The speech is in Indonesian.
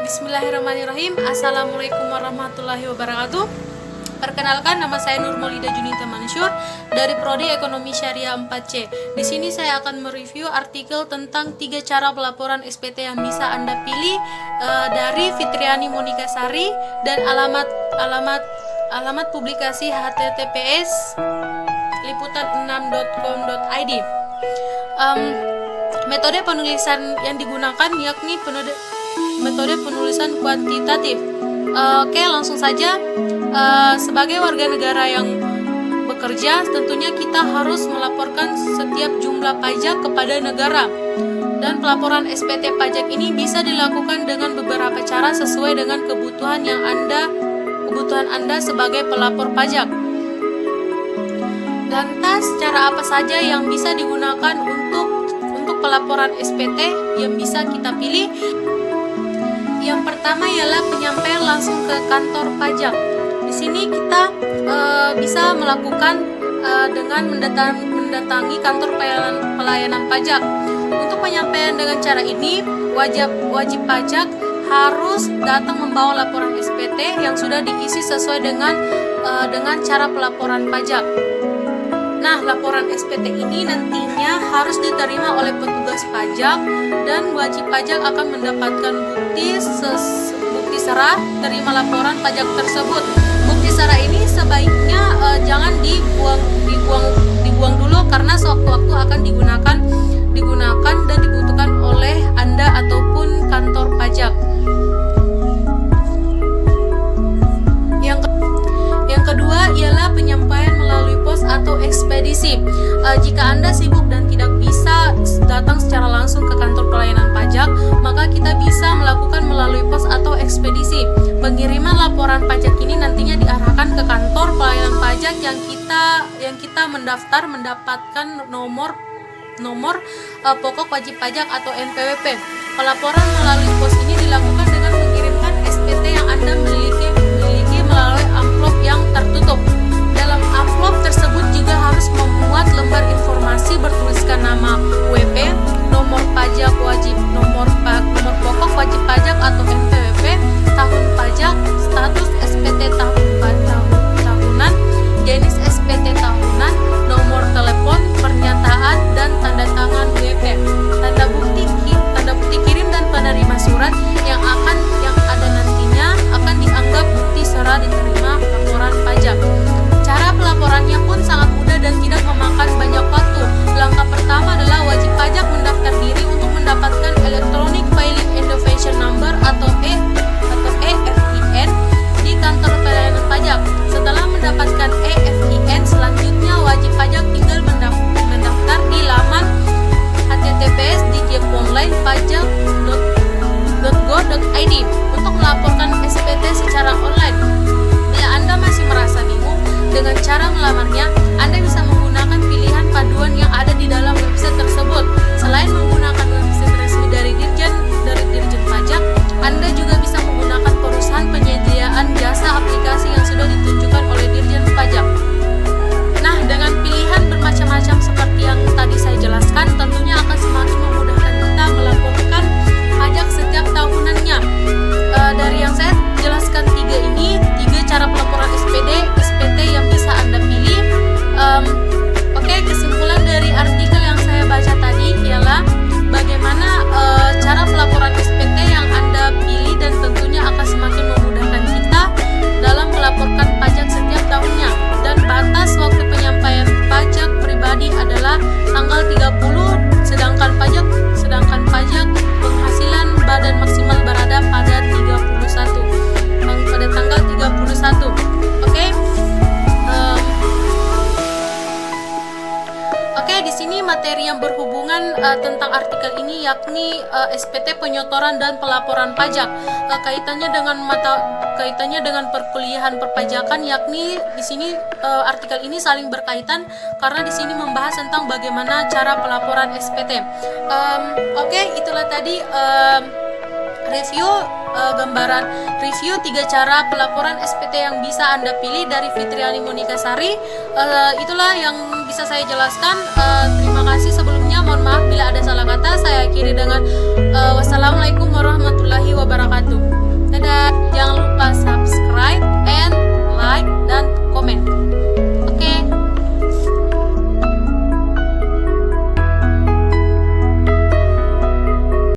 Bismillahirrahmanirrahim. Assalamualaikum warahmatullahi wabarakatuh. Perkenalkan, nama saya Nur Maulida Junita Mansur dari Prodi Ekonomi Syariah 4C. Di sini saya akan mereview artikel tentang 3 cara pelaporan SPT yang bisa Anda pilih dari Fitriani Monika Sari dan alamat publikasi https liputan6.com.id. Metode penulisan yang digunakan yakni metode penulisan kuantitatif. Oke, langsung saja. Sebagai warga negara yang bekerja, tentunya kita harus melaporkan setiap jumlah pajak kepada negara. Dan pelaporan SPT pajak ini bisa dilakukan dengan beberapa cara sesuai dengan kebutuhan Anda sebagai pelapor pajak. Lantas, cara apa saja yang bisa digunakan untuk pelaporan SPT yang bisa kita pilih? Yang pertama ialah penyampaian langsung ke kantor pajak. Di sini kita bisa melakukan dengan mendatangi kantor pelayanan pajak. Untuk penyampaian dengan cara ini, wajib pajak harus datang membawa laporan SPT yang sudah diisi sesuai dengan cara pelaporan pajak. Nah, laporan SPT ini nantinya harus diterima oleh petugas pajak dan wajib pajak akan mendapatkan bukti serah terima laporan pajak tersebut. Bukti serah ini sebaiknya jangan dibuang dulu karena sewaktu-waktu akan digunakan dan dibutuhkan oleh Anda ataupun kantor pajak. Yang kedua ialah penyampaian melalui pos atau ekspedisi. Jika Anda sibuk dan tidak bisa datang secara langsung ke kantor pelayanan pajak, maka kita bisa melakukan melalui pos atau ekspedisi. Pengiriman laporan pajak ini nantinya diarahkan ke kantor pelayanan pajak yang kita mendapatkan nomor pokok wajib pajak atau NPWP. Pelaporan melalui pos ini dilakukan dengan mengirimkan SPT yang Anda miliki melalui amplop yang tertutup. Dalam amplop tersebut juga harus memuat lembar informasi bertuliskan nama WP, nomor pajak wajib, nomor pokok wajib pajak atau NPWP, tahun pajak, status SPT tahunan, jenis SPT tahunan, nomor telepon, pernyataan, dan tanda tangan WP. Tanda bukti kirim dan penerima surat yang ada nantinya akan dianggap bukti serah diterima laporan pajak. Cara pelaporannya pun sangat mudah dan tidak memakan banyak waktu. Langkah pertama adalah wajib pajak mendaftar diri untuk mendapatkan Electronic Filing Identification Number atau EFIN di kantor pelayanan pajak. Setelah mendapatkan EFIN, selanjutnya wajib pajak tinggal mendaftar di laman https dijeponlinepajak.go.id untuk melaporkan SPT secara online. Bila Anda masih merasa bingung dengan cara melamarnya, Anda bisa menggunakan pilihan paduan yang ada di dalam website tersebut. Selain menggunakan website resmi dari Dirjen Pajak, Anda juga bisa menggunakan perusahaan penyediaan jasa aplikasi yang sudah ditunjukkan oleh Dirjen Pajak. Nah, dengan pilihan bermacam-macam seperti yang tadi saya jelaskan, tentunya akan semakin memudahkan kita melaporkan pajak setiap tahunannya. Dari yang saya jelaskan 3 cara pelaporan SPT yang bisa Anda pilih. Oke, kesimpulan dari artikel yang saya baca tadi ialah bagaimana cara pelaporan SPT yang Anda pilih dan tentunya akan semakin memudahkan kita dalam melaporkan pajak setiap tahunnya. Dan batas waktu penyampaian pajak pribadi adalah tanggal 30, sedangkan pajak penghasilan badan maksimal berada pada tanggal 31. Oke, di sini materi yang berhubungan tentang artikel ini yakni SPT penyotoran dan pelaporan pajak. Kaitannya dengan perkuliahan perpajakan, yakni di sini artikel ini saling berkaitan karena di sini membahas tentang bagaimana cara pelaporan SPT. Oke, itulah tadi review 3 cara pelaporan SPT yang bisa Anda pilih dari Fitriani Monika Sari. Itulah yang bisa saya jelaskan. Terima kasih sebelumnya, mohon maaf bila ada salah kata. Saya akhiri dengan wassalamualaikum warahmatullahi wabarakatuh.